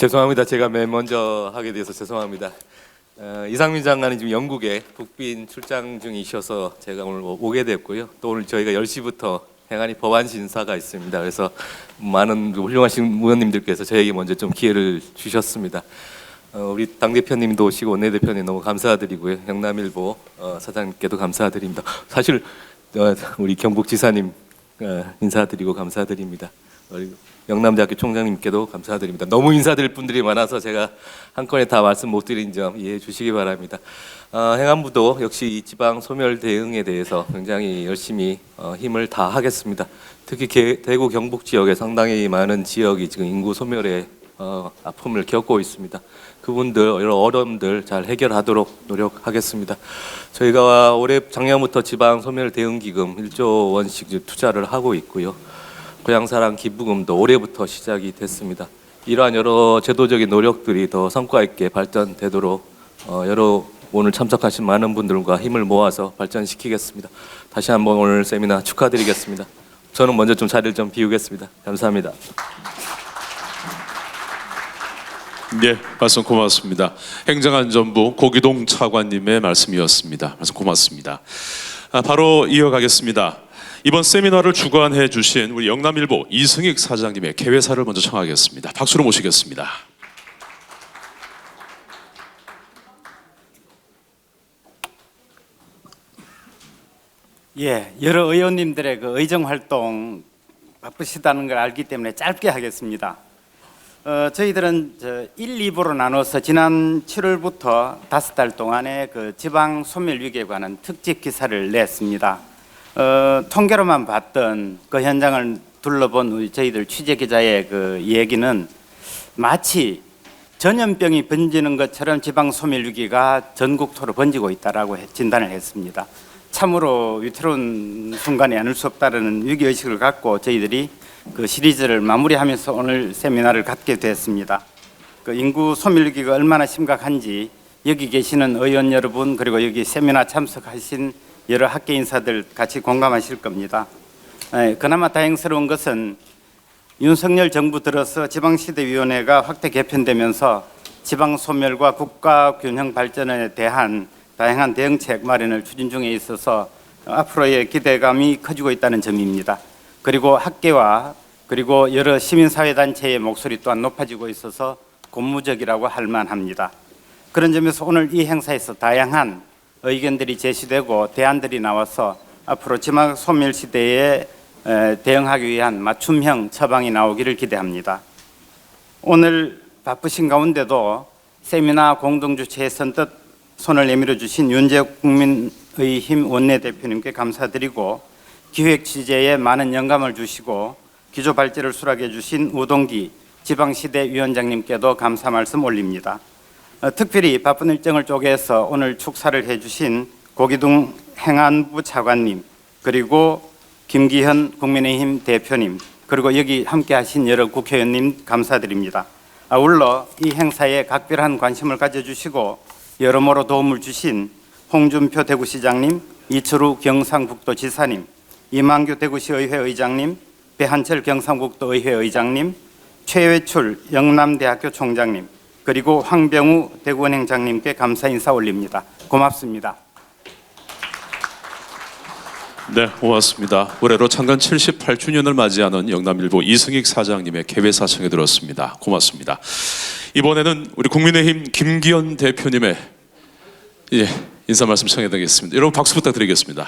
죄송합니다. 제가 맨 먼저 하게 돼서 죄송합니다. 이상민 장관이 지금 영국에 국빈 출장 중이셔서 제가 오늘 오게 됐고요. 또 오늘 저희가 10시부터 행안위 법안 심사가 있습니다. 그래서 많은 훌륭하신 의원님들께서 저에게 먼저 좀 기회를 주셨습니다. 우리 당대표님도 오시고 원내대표님 너무 감사드리고요. 영남일보 사장님께도 감사드립니다. 사실 우리 경북지사님 인사드리고 감사드립니다. 영남대학교 총장님께도 감사드립니다. 너무 인사드릴 분들이 많아서 제가 한 건에 다 말씀 못 드린 점 이해해 주시기 바랍니다. 행안부도 역시 이 지방 소멸 대응에 대해서 굉장히 열심히 힘을 다하겠습니다. 특히 대구 경북 지역에 상당히 많은 지역이 지금 인구 소멸의 아픔을 겪고 있습니다. 그분들 여러 어려움들 잘 해결하도록 노력하겠습니다. 저희가 올해 작년부터 지방 소멸 대응 기금 1조 원씩 투자를 하고 있고요. 고향사랑 기부금도 올해부터 시작이 됐습니다. 이러한 여러 제도적인 노력들이 더 성과 있게 발전되도록 오늘 참석하신 많은 분들과 힘을 모아서 발전시키겠습니다. 다시 한번 오늘 세미나 축하드리겠습니다. 저는 먼저 좀 자리를 좀 비우겠습니다. 감사합니다. 네, 말씀 고맙습니다. 행정안전부 고기동 차관님의 말씀이었습니다. 말씀 고맙습니다. 바로 이어가겠습니다. 이번 세미나를 주관해 주신 우리 영남일보 이승익 사장님의 개회사를 먼저 청하겠습니다. 박수로 모시겠습니다. 예, 여러 의원님들의 그 의정 활동 바쁘시다는 걸 알기 때문에 짧게 하겠습니다. 저희들은 1, 2부로 나눠서 지난 7월부터 5달 동안에 그 지방 소멸 위기에 관한 특집 기사를 냈습니다. 통계로만 봤던 그 현장을 둘러본 우리 저희들 취재 기자의 그 얘기는 마치 전염병이 번지는 것처럼 지방 소멸 위기가 전국토로 번지고 있다라고 진단을 했습니다. 참으로 위태로운 순간이 아닐 수 없다는 위기 의식을 갖고 저희들이 그 시리즈를 마무리하면서 오늘 세미나를 갖게 됐습니다. 그 인구 소멸 위기가 얼마나 심각한지 여기 계시는 의원 여러분 그리고 여기 세미나 참석하신 여러 학계 인사들 같이 공감하실 겁니다. 그나마 다행스러운 것은 윤석열 정부 들어서 지방시대위원회가 확대 개편되면서 지방소멸과 국가균형 발전에 대한 다양한 대응책 마련을 추진 중에 있어서 앞으로의 기대감이 커지고 있다는 점입니다. 그리고 학계와 그리고 여러 시민사회단체의 목소리 또한 높아지고 있어서 고무적이라고 할 만합니다. 그런 점에서 오늘 이 행사에서 다양한 의견들이 제시되고 대안들이 나와서 앞으로 지방 소멸 시대에 대응하기 위한 맞춤형 처방이 나오기를 기대합니다. 오늘 바쁘신 가운데도 세미나 공동주최에 선뜻 손을 내밀어 주신 윤재욱 국민의힘 원내대표님께 감사드리고 기획 취재에 많은 영감을 주시고 기조 발제를 수락해 주신 우동기 지방시대위원장님께도 감사 말씀 올립니다. 특별히 바쁜 일정을 쪼개서 오늘 축사를 해주신 고기동 행안부 차관님 그리고 김기현 국민의힘 대표님 그리고 여기 함께하신 여러 국회의원님 감사드립니다. 아울러 이 행사에 각별한 관심을 가져주시고 여러모로 도움을 주신 홍준표 대구시장님, 이철우 경상북도지사님, 이만규 대구시의회 의장님, 배한철 경상북도의회 의장님, 최회출 영남대학교 총장님 그리고 황병우 대구은행장님께 감사 인사 올립니다. 고맙습니다. 네, 고맙습니다. 올해로 창건 78주년을 맞이하는 영남일보 이승익 사장님의 개회사 청해 들었습니다. 고맙습니다. 이번에는 우리 국민의힘 김기현 대표님의 인사 말씀 청해 드리겠습니다. 여러분 박수 부탁드리겠습니다.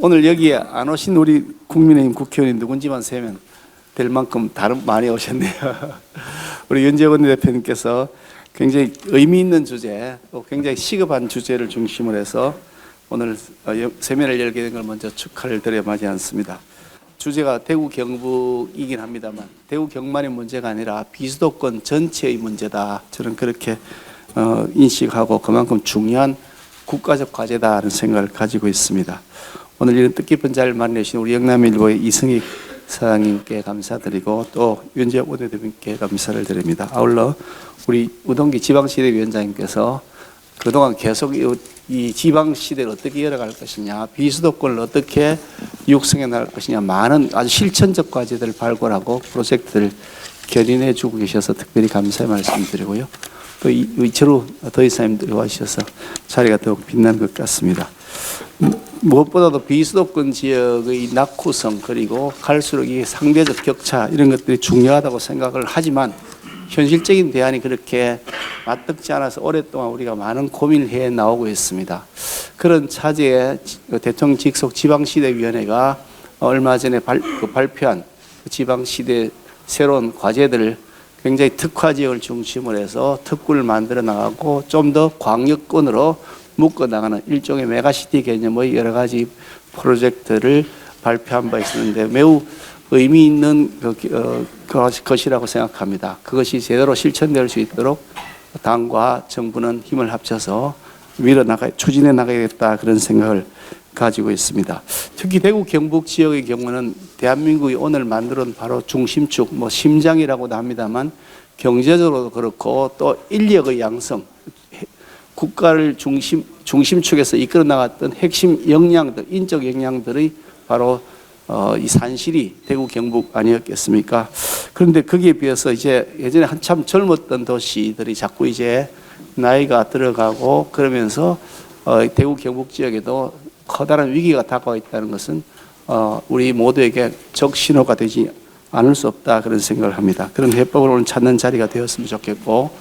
오늘 여기에 안 오신 우리 국민의힘 국회의원이 누군지만 세면 될 만큼 많이 오셨네요. 우리 윤재원 대표님께서 굉장히 의미 있는 주제, 또 굉장히 시급한 주제를 중심으로 해서 오늘 세미나를 열게 된 걸 먼저 축하를 드려 마지 않습니다. 주제가 대구 경북이긴 합니다만 대구 경만의 문제가 아니라 비수도권 전체의 문제다. 저는 그렇게 인식하고 그만큼 중요한 국가적 과제다라는 생각을 가지고 있습니다. 오늘 이런 뜻깊은 자리를 마련해 주신 우리 영남일보의 이승익 사장님께 감사드리고 또 윤재욱 원내대표님께 감사를 드립니다. 아울러 우리 우동기 지방시대위원장님께서 그동안 계속 이 지방시대를 어떻게 이어갈 것이냐, 비수도권을 어떻게 육성해 나갈 것이냐, 많은 아주 실천적 과제들을 발굴하고 프로젝트를 견인해 주고 계셔서 특별히 감사의 말씀드리고요. 또 이철우 도의사님들이 와주셔서 자리가 더욱 빛나는 것 같습니다. 무엇보다도 비수도권 지역의 낙후성 그리고 갈수록 이 상대적 격차 이런 것들이 중요하다고 생각을 하지만 현실적인 대안이 그렇게 맞닿지 않아서 오랫동안 우리가 많은 고민을 해 나오고 있습니다. 그런 차제에 대통령 직속 지방시대위원회가 얼마 전에 발표한 지방시대 새로운 과제들을 굉장히 특화지역을 중심으로 해서 특구를 만들어 나가고 좀 더 광역권으로 묶어 나가는 일종의 메가시티 개념의 여러 가지 프로젝트를 발표한 바 있었는데 매우 의미 있는 것이라고 생각합니다. 그것이 제대로 실천될 수 있도록 당과 정부는 힘을 합쳐서 추진해 나가야겠다 그런 생각을 가지고 있습니다. 특히 대구 경북 지역의 경우는 대한민국이 오늘 만들어온 바로 중심축, 심장이라고도 합니다만 경제적으로도 그렇고 또 인력의 양성, 국가를 중심축에서 이끌어 나갔던 핵심 역량들, 인적 역량들의 바로 이 산실이 대구 경북 아니었겠습니까? 그런데 거기에 비해서 이제 예전에 한참 젊었던 도시들이 자꾸 이제 나이가 들어가고 그러면서 대구 경북 지역에도 커다란 위기가 다가와 있다는 것은 우리 모두에게 적신호가 되지 않을 수 없다 그런 생각을 합니다. 그런 해법을 오늘 찾는 자리가 되었으면 좋겠고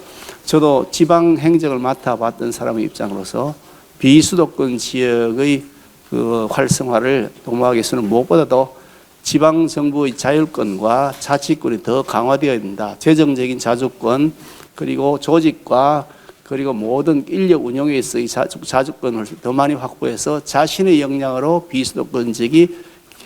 저도 지방 행정을 맡아봤던 사람의 입장으로서 비수도권 지역의 그 활성화를 도모하기 위해서는 무엇보다도 지방 정부의 자율권과 자치권이 더 강화되어야 된다. 재정적인 자주권 그리고 조직과 그리고 모든 인력 운영에 있어의 자주권을 더 많이 확보해서 자신의 역량으로 비수도권 지역이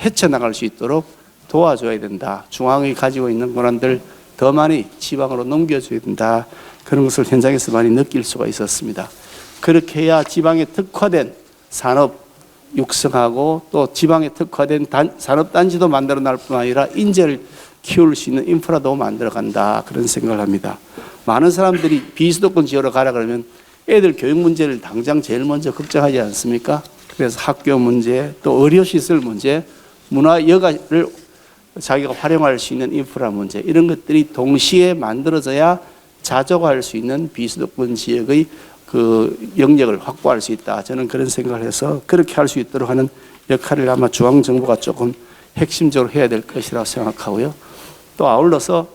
헤쳐나갈 수 있도록 도와줘야 된다. 중앙이 가지고 있는 권한들 더 많이 지방으로 넘겨줘야 된다. 그런 것을 현장에서 많이 느낄 수가 있었습니다. 그렇게 해야 지방에 특화된 산업 육성하고 또 지방에 특화된 산업단지도 만들어 날 뿐 아니라 인재를 키울 수 있는 인프라도 만들어 간다 그런 생각을 합니다. 많은 사람들이 비수도권 지역으로 가라 그러면 애들 교육 문제를 당장 제일 먼저 걱정하지 않습니까? 그래서 학교 문제 또 의료시설 문제 문화 여가를 자기가 활용할 수 있는 인프라 문제 이런 것들이 동시에 만들어져야 자족할 수 있는 비수도권 지역의 그 영역을 확보할 수 있다. 저는 그런 생각을 해서 그렇게 할 수 있도록 하는 역할을 아마 중앙정부가 조금 핵심적으로 해야 될 것이라고 생각하고요. 또 아울러서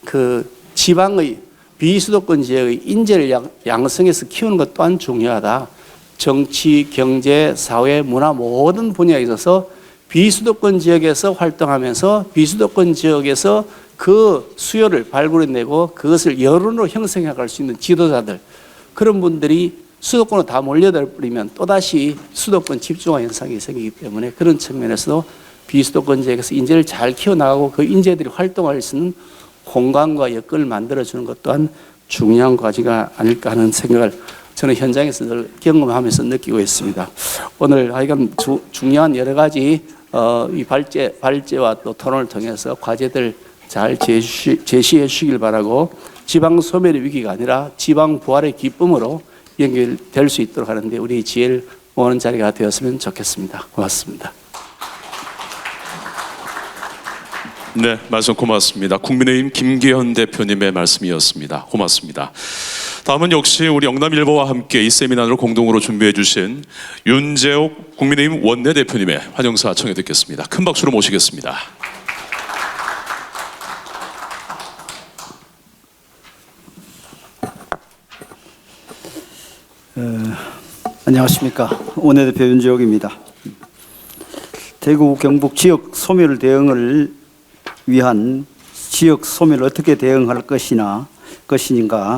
그 지방의 비수도권 지역의 인재를 양성해서 키우는 것 또한 중요하다. 정치, 경제, 사회, 문화 모든 분야에 있어서 비수도권 지역에서 활동하면서 비수도권 지역에서 그 수요를 발굴해내고 그것을 여론으로 형성해 갈 수 있는 지도자들 그런 분들이 수도권으로 다 몰려들버리면 또다시 수도권 집중화 현상이 생기기 때문에 그런 측면에서도 비수도권 지역에서 인재를 잘 키워나가고 그 인재들이 활동할 수 있는 공간과 여건을 만들어주는 것 또한 중요한 과제가 아닐까 하는 생각을 저는 현장에서 늘 경험하면서 느끼고 있습니다. 오늘 하여간 중요한 여러 가지 이 발제와 또 토론을 통해서 과제들 잘 제시해 주시길 바라고 지방 소멸의 위기가 아니라 지방 부활의 기쁨으로 연결될 수 있도록 하는데 우리 지혜를 모으는 자리가 되었으면 좋겠습니다. 고맙습니다. 네, 말씀 고맙습니다. 국민의힘 김계현 대표님의 말씀이었습니다. 고맙습니다. 다음은 역시 우리 영남일보와 함께 이 세미나를 공동으로 준비해 주신 윤재욱 국민의힘 원내대표님의 환영사 청해 듣겠습니다. 큰 박수로 모시겠습니다. 안녕하십니까. 원내대표 윤재욱입니다. 대구 경북 지역 소멸 대응을 위한 지역 소멸을 어떻게 대응할 것인가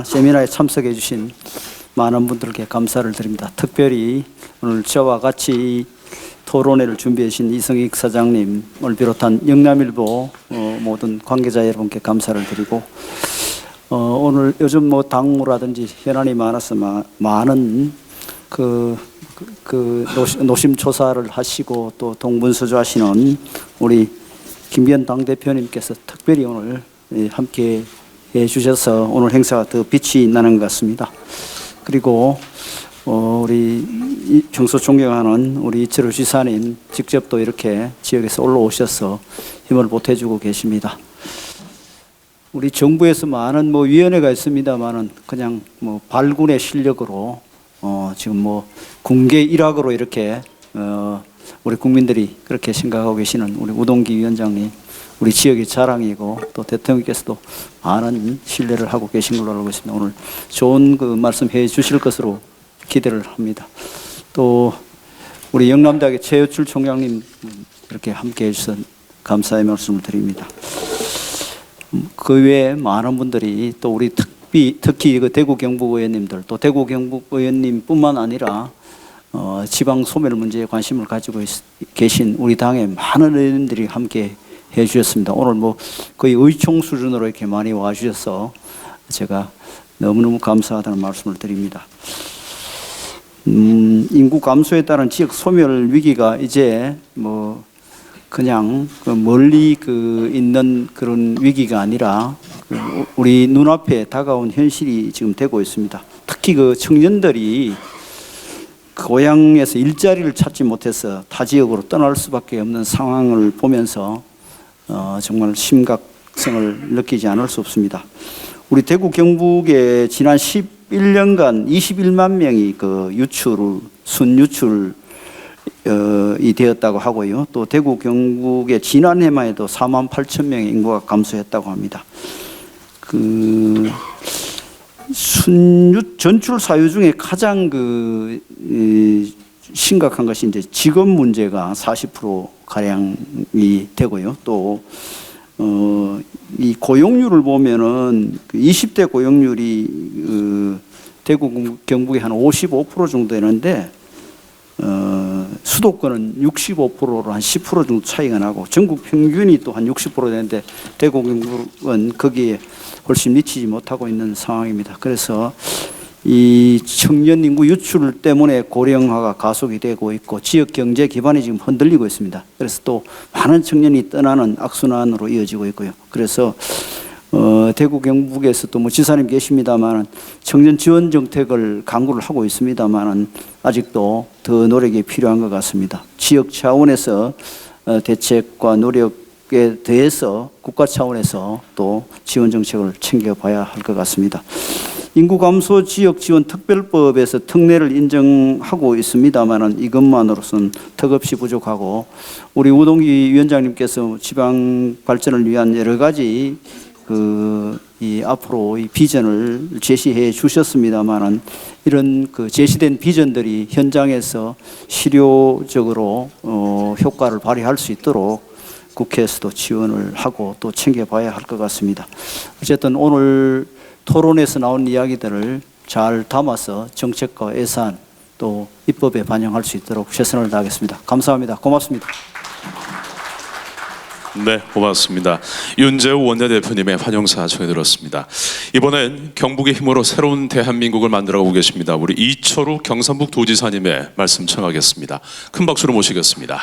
세미나에 참석해 주신 많은 분들께 감사를 드립니다. 특별히 오늘 저와 같이 토론회를 준비해 주신 이성익 사장님을 비롯한 영남일보 모든 관계자 여러분께 감사를 드리고 오늘 요즘 당무라든지 현안이 많아서 많은 노심초사를 하시고 또 동분서주하시는 우리 김기현 당대표님께서 특별히 오늘 함께 해주셔서 오늘 행사가 더 빛이 나는 것 같습니다. 그리고 우리 평소 존경하는 우리 이철우 지사님 직접 또 이렇게 지역에서 올라오셔서 힘을 보태주고 계십니다. 우리 정부에서 많은 위원회가 있습니다만은 그냥 발군의 실력으로 지금 군계 일학으로 이렇게 우리 국민들이 그렇게 생각하고 계시는 우리 우동기 위원장님, 우리 지역의 자랑이고 또 대통령께서도 많은 신뢰를 하고 계신 걸로 알고 있습니다. 오늘 좋은 그 말씀해 주실 것으로 기대를 합니다. 또 우리 영남대학의 최효출 총장님 이렇게 함께해 주셔서 감사의 말씀을 드립니다. 그 외에 많은 분들이 또 우리 특히 그 대구 경북 의원님들 또 대구 경북 의원님뿐만 아니라 지방 소멸 문제에 관심을 가지고 계신 우리 당의 많은 의원들이 함께 해주셨습니다. 오늘 거의 의총 수준으로 이렇게 많이 와주셔서 제가 너무너무 감사하다는 말씀을 드립니다. 인구 감소에 따른 지역 소멸 위기가 이제 그냥 멀리 있는 그런 위기가 아니라 우리 눈앞에 다가온 현실이 지금 되고 있습니다. 특히 그 청년들이 고향에서 일자리를 찾지 못해서 타 지역으로 떠날 수밖에 없는 상황을 보면서 정말 심각성을 느끼지 않을 수 없습니다. 우리 대구 경북에 지난 11년간 21만 명이 순유출이 되었다고 하고요. 또 대구 경북의 지난해만 해도 4만 8천 명의 인구가 감소했다고 합니다. 전출 사유 중에 가장 심각한 것이 이제 직업 문제가 40% 가량이 되고요. 또 이 고용률을 보면은 20대 고용률이 대구 경북에 한 55% 정도 되는데 수도권은 65%로 한 10% 정도 차이가 나고 전국 평균이 또 한 60% 되는데 대구 경북은 거기에 훨씬 미치지 못하고 있는 상황입니다. 그래서 이 청년 인구 유출 때문에 고령화가 가속이 되고 있고 지역 경제 기반이 지금 흔들리고 있습니다. 그래서 또 많은 청년이 떠나는 악순환으로 이어지고 있고요. 그래서 대구 경북에서 또 지사님 계십니다만 청년 지원 정책을 강구를 하고 있습니다만 아직도 더 노력이 필요한 것 같습니다. 지역 차원에서 대책과 노력에 대해서 국가 차원에서 또 지원 정책을 챙겨봐야 할 것 같습니다. 인구 감소 지역 지원 특별법에서 특례를 인정하고 있습니다만 이것만으로서는 턱없이 부족하고 우리 우동기 위원장님께서 지방 발전을 위한 여러 가지 앞으로 이 비전을 제시해 주셨습니다만은 이런 제시된 비전들이 현장에서 실효적으로 효과를 발휘할 수 있도록 국회에서도 지원을 하고 또 챙겨봐야 할 것 같습니다. 어쨌든 오늘 토론에서 나온 이야기들을 잘 담아서 정책과 예산 또 입법에 반영할 수 있도록 최선을 다하겠습니다. 감사합니다. 고맙습니다. 네, 고맙습니다. 윤재우 원내대표님의 환영사 전해들었습니다. 이번엔 경북의 힘으로 새로운 대한민국을 만들어가고 계십니다. 우리 이철우 경산북 도지사님의 말씀 청하겠습니다. 큰 박수로 모시겠습니다.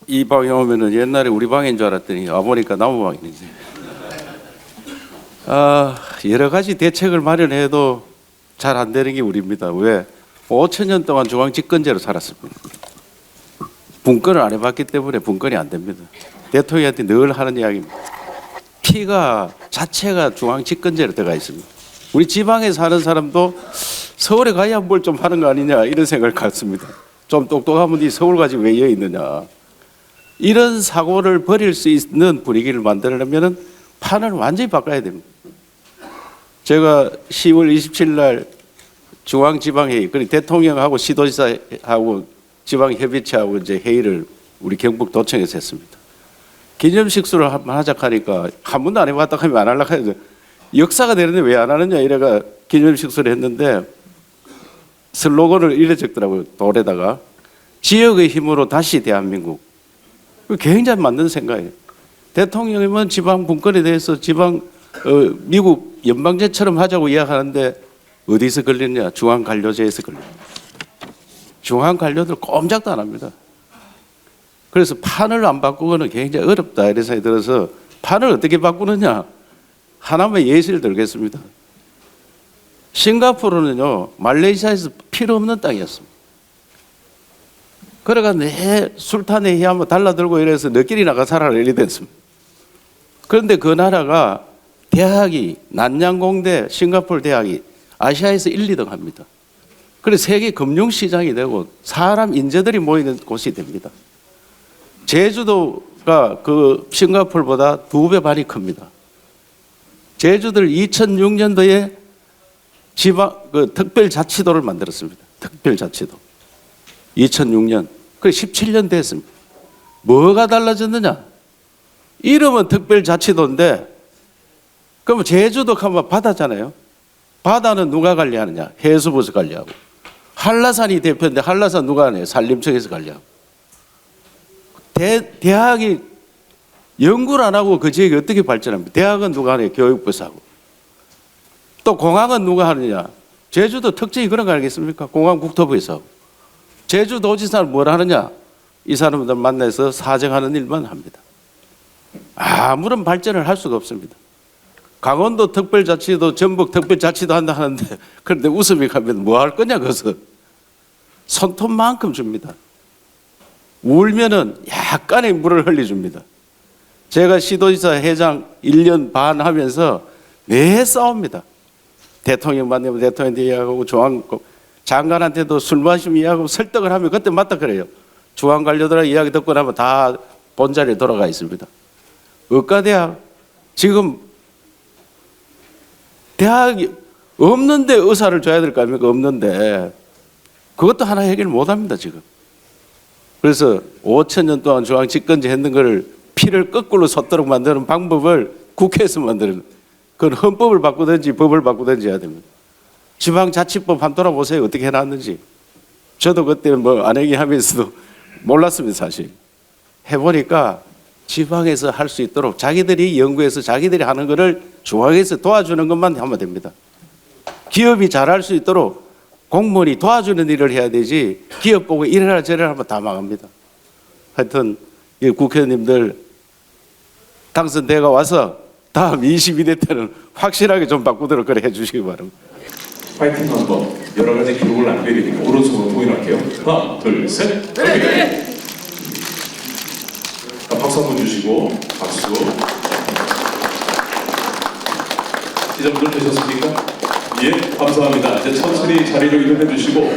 이 방에 오면은 옛날에 우리 방인 줄 알았더니 와보니까 나무 방이지. 여러 가지 대책을 마련해도 잘 안 되는 게 우리입니다. 왜? 5천 년 동안 중앙 집권제로 살았습니다. 분권을 안 해봤기 때문에 분권이 안 됩니다. 대통령한테 늘 하는 이야기입니다. 피가 자체가 중앙 집권제로 들어가 있습니다. 우리 지방에 사는 사람도 서울에 가야 뭘 좀 하는 거 아니냐 이런 생각을 갖습니다. 좀 똑똑하면 이 서울 가지고 왜 여기 있느냐. 이런 사고를 버릴 수 있는 분위기를 만들려면 판을 완전히 바꿔야 됩니다. 제가 10월 27일 날 중앙지방회의, 그리고 대통령하고 시도지사하고 지방협의체하고 이제 회의를 우리 경북도청에서 했습니다. 기념식수를 한번 하자 하니까 한 번도 안 해봤다 하면 안 하려고 해서 역사가 되는데 왜 안 하느냐 이래가 기념식수를 했는데 슬로건을 이래 적더라고요. 돌에다가 지역의 힘으로 다시 대한민국. 굉장히 맞는 생각이에요. 대통령님은 지방 분권에 대해서 미국 연방제처럼 하자고 이야기하는데 어디서 걸렸냐? 중앙관료제에서 걸렸냐. 중앙관료들 꼼짝도 안 합니다. 그래서 판을 안 바꾸고는 굉장히 어렵다 이런 생각이 들어서 판을 어떻게 바꾸느냐 하나만 예시를 들겠습니다. 싱가포르는요 말레이시아에서 필요 없는 땅이었습니다. 그래가 내 술탄에 희한번 달라들고 이래서 너끼리 나가 살아라 이래 됐습니다. 그런데 그 나라가 대학이 난양공대 싱가포르 대학이 아시아에서 1, 2등 합니다. 그래서 세계 금융시장이 되고 사람 인재들이 모이는 곳이 됩니다. 제주도가 그 싱가포르보다 2배 반이 큽니다. 제주도를 2006년도에 지방 그 특별자치도를 만들었습니다. 특별자치도 2006년 그 17년 됐습니다. 뭐가 달라졌느냐? 이름은 특별자치도인데 그럼 제주도 가면 바다잖아요. 바다는 누가 관리하느냐? 해수부에서 관리하고. 한라산이 대표인데 한라산 누가 하느냐? 산림청에서 관리하고. 대학이 연구를 안 하고 그 지역이 어떻게 발전합니까? 대학은 누가 하느냐? 교육부에서 하고. 또 공항은 누가 하느냐? 제주도 특징이 그런 거 알겠습니까? 공항 국토부에서 하고. 제주도지사는 뭘 하느냐? 이 사람들 만나서 사정하는 일만 합니다. 아무런 발전을 할 수가 없습니다. 강원도 특별자치도 전북 특별자치도 한다 하는데 그런데 웃음이 가면 뭐 할 거냐 거기서 손톱만큼 줍니다. 울면은 약간의 물을 흘려줍니다. 제가 시도지사 회장 1년 반 하면서 매 싸웁니다. 대통령 만나면 대통령한테 이야기하고 장관한테도 술 마시면 이야기하고 설득을 하면 그때 맞다 그래요. 중앙관료들하고 이야기 듣고 나면 다 본자리에 돌아가 있습니다. 의과대학 지금 대학이 없는데 의사를 줘야 될 거 아닙니까? 없는데 그것도 하나 해결 못합니다 지금. 그래서 5,000년 동안 중앙 집권제 했는 걸 피를 거꾸로 솟도록 만드는 방법을 국회에서 만드는 그건 헌법을 바꾸든지 법을 바꾸든지 해야 됩니다. 지방자치법 한번 돌아보세요. 어떻게 해놨는지. 저도 그때 뭐 안 얘기하면서도 몰랐습니다 사실. 해보니까 지방에서 할 수 있도록 자기들이 연구해서 자기들이 하는 거를 중앙에서 도와주는 것만 하면 됩니다. 기업이 잘할 수 있도록 공무원이 도와주는 일을 해야 되지 기업 보고 이래라 저래라 하면 다 망합니다. 하여튼 이 국회의원님들 당선돼가 와서 다음 22대 때는 확실하게 좀 바꾸도록 그래 해주시기 바랍니다. 파이팅 한번 여러 가지 기록을 남겨야 되니까 오른손으로 동일할게요. 하나, 둘, 셋. 네. 박수 한번 주시고 박수. 기자분들 되셨습니까? 예, 감사합니다. 이제 천천히 자리로 이동해 주시고.